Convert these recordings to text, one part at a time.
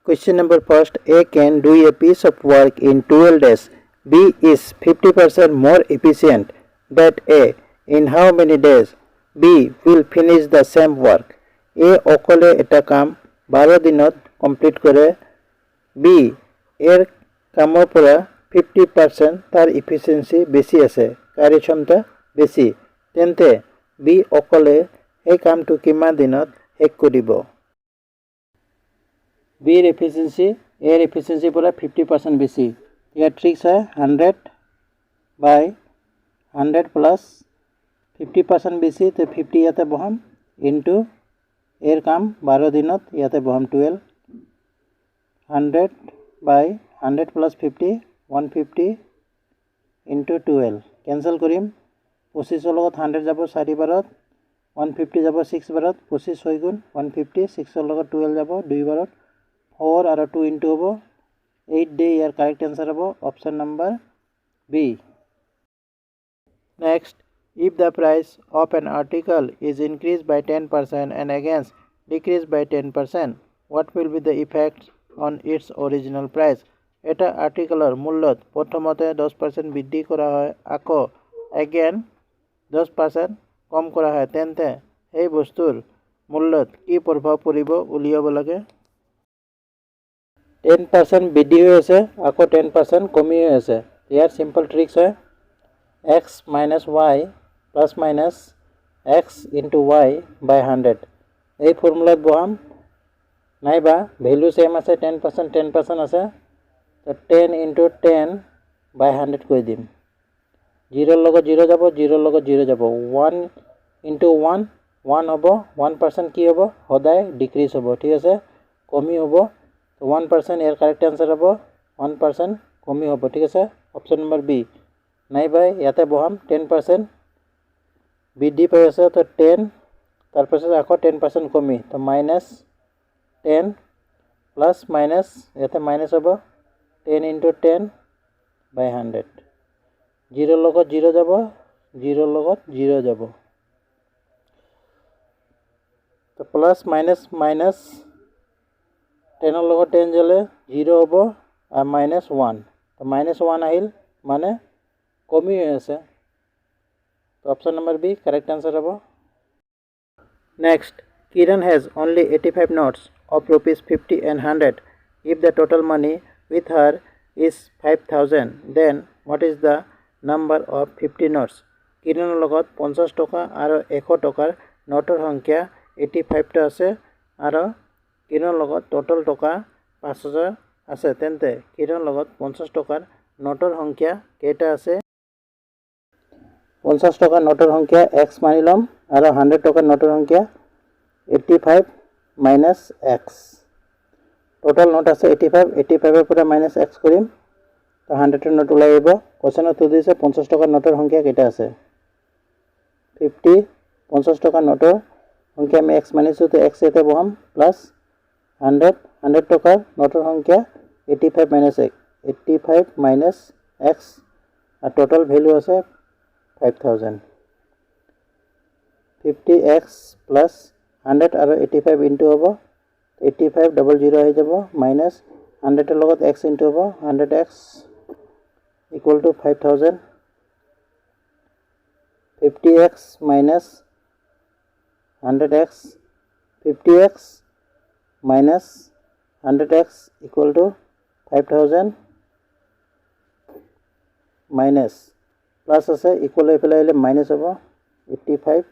Question number first. A can do a piece of work in 12 days. B is 50% more efficient than A. In how many days? B will finish the same work. A অকলে এটা কাম 12 দিনত complete কৰে. B এৰ কামৰ পৰা 50% তাৰ efficiency বেছি আছে, কাৰ্যক্ষমতা বেছি. তেন্তে B অকলে এই কামটো কিমান দিনত শেষ কৰিব? B এর এফিসিয়েন্সি A এর এফিসিয়েন্সি পুরা 50% বেশি. ইয়ার ট্রিক্স है 100 বাই 100 প্লাস 50% বেশি তো 50 ইয়াতে বহাম ইনটু এর কাম 12 দিনত ইয়াতে বহাম 12. 100 বাই 100 প্লাস 50 150 ইনটু 12 ক্যান্সেল করিম. 25 লগত 100 যাব 4 বাৰত, 150 যাব 6 বাৰত, 25 6 গুণ 150, 6 লগত 12 যাব 2 বাৰত, 4 और 2 into होबो 8 day यार करेक्ट आंसर होबो option number B. Next, if the price of an article is increased by 10% and against decreased by 10%, what will be the effect on its original price? এটা আৰ্টিকেলৰ মূল্যত প্ৰথমতে 10% বৃদ্ধি কৰা হয়, আকৌ again 10% কম কৰা হয়, তেন্তে এই বস্তুৰ মূল্যত কি প্ৰভাৱ পৰিব উলিয়াব লাগে. 10% বৃদ্ধি হৈ আছে, আকৌ 10% কমি হৈ আছে. ইয়াৰ সিম্পল ট্ৰিক্স হয় x minus y plus minus x into y by 100. এই ফৰ্মুলাত বহাম, নাইবা ভ্যালু সেম আছে, 10% আছে, তো 10 into 10 by 100 কৰি দিম. 0 লগত 0 যাব, 0 লগত 0 যাব, 1 into 1 1 হ'ব, 1% কি হ'ব, সদায় ডিক্ৰিজ হ'ব, ঠিক আছে, কমি হ'ব. তো 1% এর কারেক্ট आंसर হব 1% কমি হব, ঠিক আছে, অপশন নম্বর বি. নাইবা ইয়াতে বহাম 10% বৃদ্ধি পাই আছে, তো 10 তাৰপিছত আকৌ 10% কমি, তো -10 প্লাস মাইনাস ইয়াতে মাইনাস হব 10 into 10 by 100. 0 লগত 0 যাব, 0 লগত 0 যাব, তো প্লাস মাইনাস মাইনাস 10 লগত 10 জলে 0 হ'ব আর -1, তো -1 আহিল মানে কমি হৈ আছে, তো option number B correct answer হ'ব. Next, Kiran has only 85 notes of rupees 50 and 100. If the total money with her is 5000, then what is the number of 50 notes? কিৰণৰ লগত 50 টকা আৰু 100 টকাৰ নোটৰ সংখ্যা 85টা আছে আৰু কিৰণৰ লগত টোটাল টকা 5000 আছে, তেন্তে কিৰণৰ লগত 50 টকাৰ নোটৰ সংখ্যা কেইটা আছে? 50 টকাৰ নোটৰ সংখ্যা x মানি লম আৰু 100 টকাৰ নোটৰ সংখ্যা 85 minus x. টোটাল নোট আছে 85, 85 এৰ পৰা মাইনাস x কৰিম, তো 100 এৰ নোট ওলাই আহিব. কোশ্চেনত সুধিছে 50 টকাৰ নোটৰ সংখ্যা কেইটা আছে? 50, 50 টকাৰ নোটৰ সংখ্যা আমি x মানিছো, তো x এতে বহাম প্লাস 100, 100 টকাৰ নোটৰ সংখ্যা 85 minus x, 85 minus x, R total value আছে 5000. 50x plus 100 আৰু 85 ইনটু হ'ব 85 ডবল 0 আহি যাব, মাইনাস 100 এর লগত x ইনটু হ'ব 100x equal to 5000. 50x minus 100x, 50x minus 100x equal to 5000 minus plus আছে equal হৈ পেলাই আহিলে minus হ'ব 85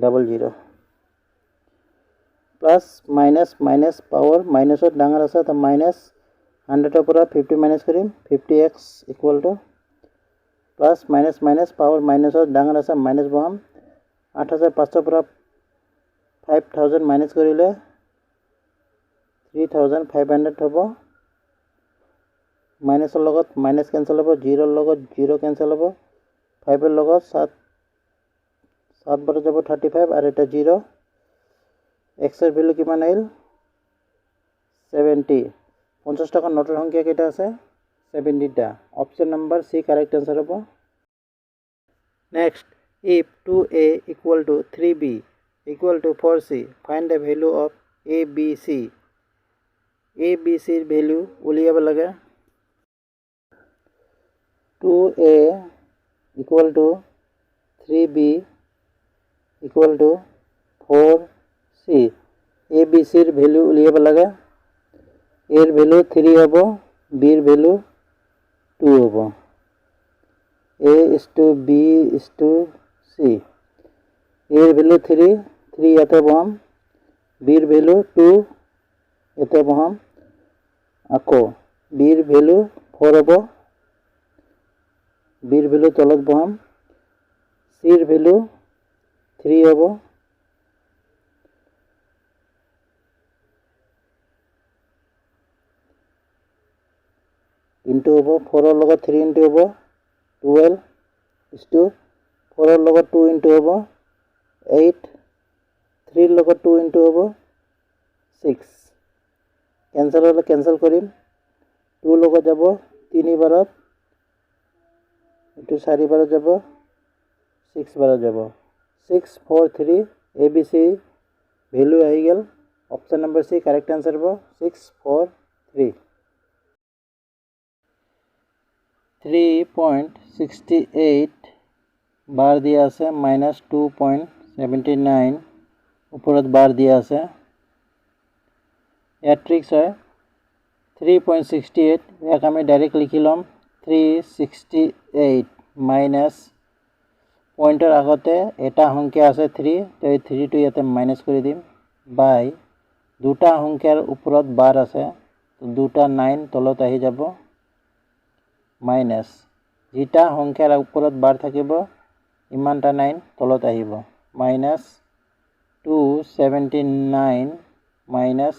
double 0 plus minus minus power minus ৰ ডাঙৰ আছে, তো minus 100 ৰ পৰা 50 minus কৰিম, 50x equal to plus minus minus power minus ৰ ডাঙৰ আছে, minus বহাম, 8500 পৰা 5000 minus কৰিলে 3500 হ'ব, মাইনাসৰ লগত মাইনাস ক্যান্সেল হ'ব, 0 ৰ লগত 0 ক্যান্সেল হ'ব, 5 এৰ লগত 7 বাৰ যাব 35 আর এটা 0, x এর ভ্যালু কিমান আহিল 70. 50 টাকার নোটের সংখ্যা কেইটা আছে 70টা, অপশন নাম্বার সি কারেক্ট आंसर হ'ব. Next, if 2a equal to 3b equal to 4c, find the value of a, b, c. A B C ৰ ভ্যালু উলিয়াব লাগে 2A equal to 3B equal to 4C A B C ৰ value উলিয়াব লাগে A ৰ value 3 হ'ব B ৰ value 2 হ'ব A is to B is to C A ৰ ভ্যালু 3 ইয়াতে বহাম B ৰ ভ্যালু 2 ইয়াতে বহাম আকৌ B ৰ ভ্যালু 4 হ'ব B ৰ ভ্যালু তলত বহাম C ৰ ভ্যালু 3 হ'ব ইনটু হ'ব 4 ৰ লগত 3 ইনটু হ'ব 12 is to 4 ৰ লগত 2 ইনটু হ'ব 8 3 ৰ লগত 2 ইনটু হ'ব 6 কেনসেল হলে কেনসেল কৰিম 2 লগত যাব 3 বাৰত এটো 4 বাৰত যাব 6 বাৰত যাব 6 4 3 ABC ভ্যালু আহি গেল অপশন নম্বৰ সি কাৰেক্ট आंसर হ'ব 6 4 3 3.68 বাৰ দিয়া আছে -2.79 ওপৰত বাৰ দিয়া আছে ইয়াৰ ট্ৰিক্স হয় 3.68 ইয়াক আমি ডাইৰেক্ট লিখি লম 368 মাইনাস পয়েন্টৰ আগতে এটা সংখ্যা আছে 3 তো এই 3 টো ইয়াতে মাইনাস কৰি দিম বাই দুটা সংখ্যাৰ ওপৰত বাৰ আছে তো দুটা 9 তলত আহি যাব মাইনাস যেটা সংখ্যাৰ ওপৰত বাৰ থাকিব ইমানটা 9 তলত আহিব মাইনাস 279 মাইনাস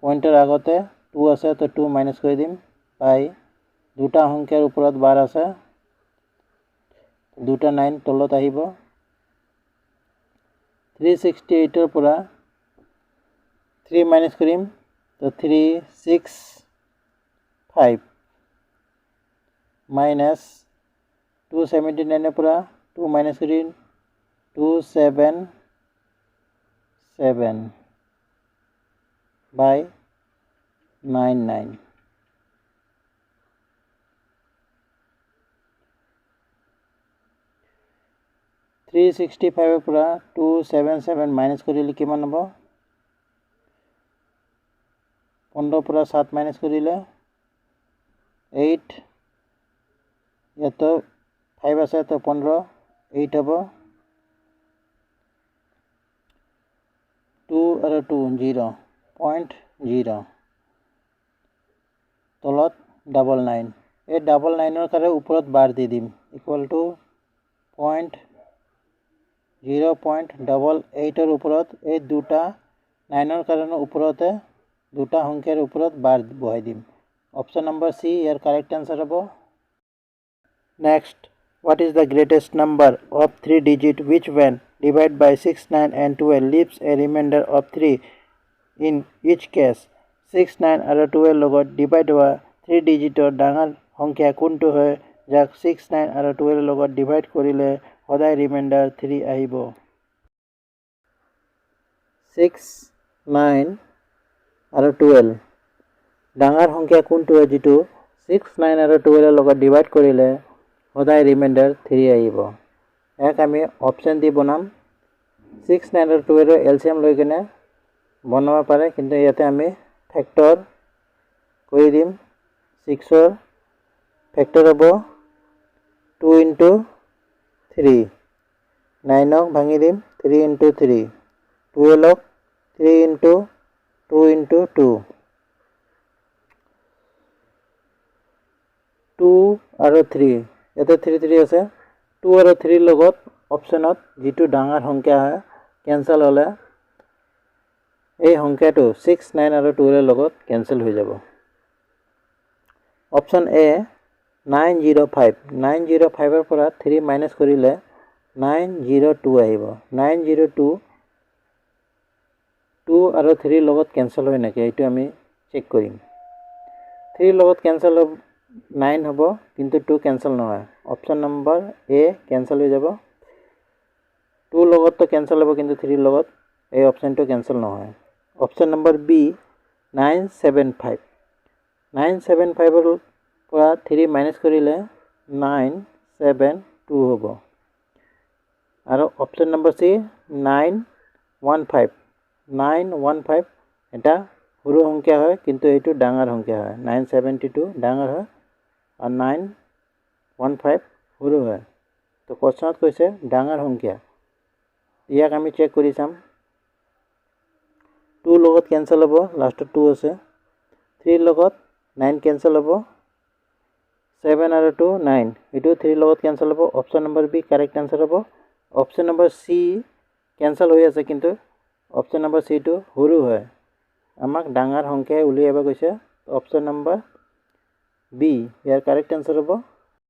পয়েন্টৰ আগতে 2 আছে তো 2 মাইনাস কৰি দিম বাই দুটা সংখ্যাৰ ওপৰত বাৰ আছে দুটা 9 তলত আহিব 368 ৰ পৰা 3 মাইনাস কৰিম তো 365 মাইনাস 279 ৰ পৰা 2 মাইনাস কৰিম 277 by 99 365 ৰ পৰা 277 মাইনাস কৰিলে কিমান হ'ব 15 পৰা 7 মাইনাস কৰিলে 8 ইয়াতো 5 আছে তো 15 8 হ'ব 2 আৰু 2 0 0 তলত 99 এই 99 ৰ কাৰে ওপৰত বাৰ দি দিম ইকুয়াল টু 0.88 ৰ ওপৰত এই দুটা 9 ৰ কাৰণে ওপৰতে দুটা সংখ্যাৰ ওপৰত বাৰ বহাই দিম অপশন নম্বৰ সি ইয়াৰ কারেক্ট आंसर হ'ব Next, what is the greatest number of 3 digit which when divided by 6, 9 and 12 leaves a remainder of 3 in each case? 6, 9 and 12 লগত divide হোৱা 3 digit ডাঙৰ সংখ্যা কোনটো হয় যাক 6, 9 and 12 লগত divide কৰিলে সদায় remainder 3 আহিব 6, 9 and 12 ডাঙৰ সংখ্যা কোনটো হয় যেটো 6, 9 and 12 লগত divide কৰিলে সদায় ৰিমাইন্ডাৰ 3 আহিব এক আমি অপশন দি বনাম 6 9 আৰু 2 এৰ এলসিএম লৈ কিনে বনাব পাৰে কিন্তু ইয়াতে আমি ফ্যাক্টৰ কৰি দিম 6 ৰ ফ্যাক্টর হ'ব 2 into 3 9 ক ভাঙি দিম 3 into 3 12 ক 3 into 2 into 2 2 আৰু 3 ইয়াতে 3 3 আছে 2 আৰু 3 লগত অপশনত যেটো ডাঙৰ সংখ্যা হয় ক্যান্সেল হলে এই সংখ্যাটো 6 9 আৰু 2 এৰ লগত ক্যান্সেল হৈ যাব অপশন এ 905 905 এৰ পৰা 3 মাইনাস কৰিলে 902 আহিব 902 2 আৰু 3 লগত ক্যান্সেল হয় নাকি এইটো আমি চেক কৰিম 3 লগত ক্যান্সেল 9 হ'ব কিন্তু 2 ক্যান্সেল নহয় অপশন নম্বৰ এ ক্যান্সেল হৈ যাব 2 লগত তো ক্যান্সেল হ'ব কিন্তু 3 লগত এই অপশনটো ক্যান্সেল নহয় অপশন নম্বৰ বি 975 975 পৰা 3 মাইনাছ কৰিলে 972 হ'ব আৰু অপশ্যন নম্বৰ চি 915 এটা সৰু সংখ্যা হয় কিন্তু এইটো ডাঙৰ সংখ্যা হয় 972 ডাঙৰ হয় আৰু 915 সৰু হয় তো কোৱেশ্যনত কৈছে ডাঙৰ সংখ্যা ইয়াক আমি চেক কৰি চাম 2 লগত কেনসেল হ'ব লাষ্টত 2 আছে 3 লগত 9 কেনসেল হ'ব 7 আৰু 2 9 এটো 3 লগত কেনসেল হ'ব option number B correct answer হ'ব অপশ্যন নম্বৰ সি কেনসেল হৈ আছে কিন্তু অপশ্যন নম্বৰ সি টো সৰু হয় আমাক ডাঙৰ সংখ্যা উলিয়াব কৈছে অপশ্যন নম্বৰ বি ইয়াৰ কাৰেক্ট আনসাৰ হ'ব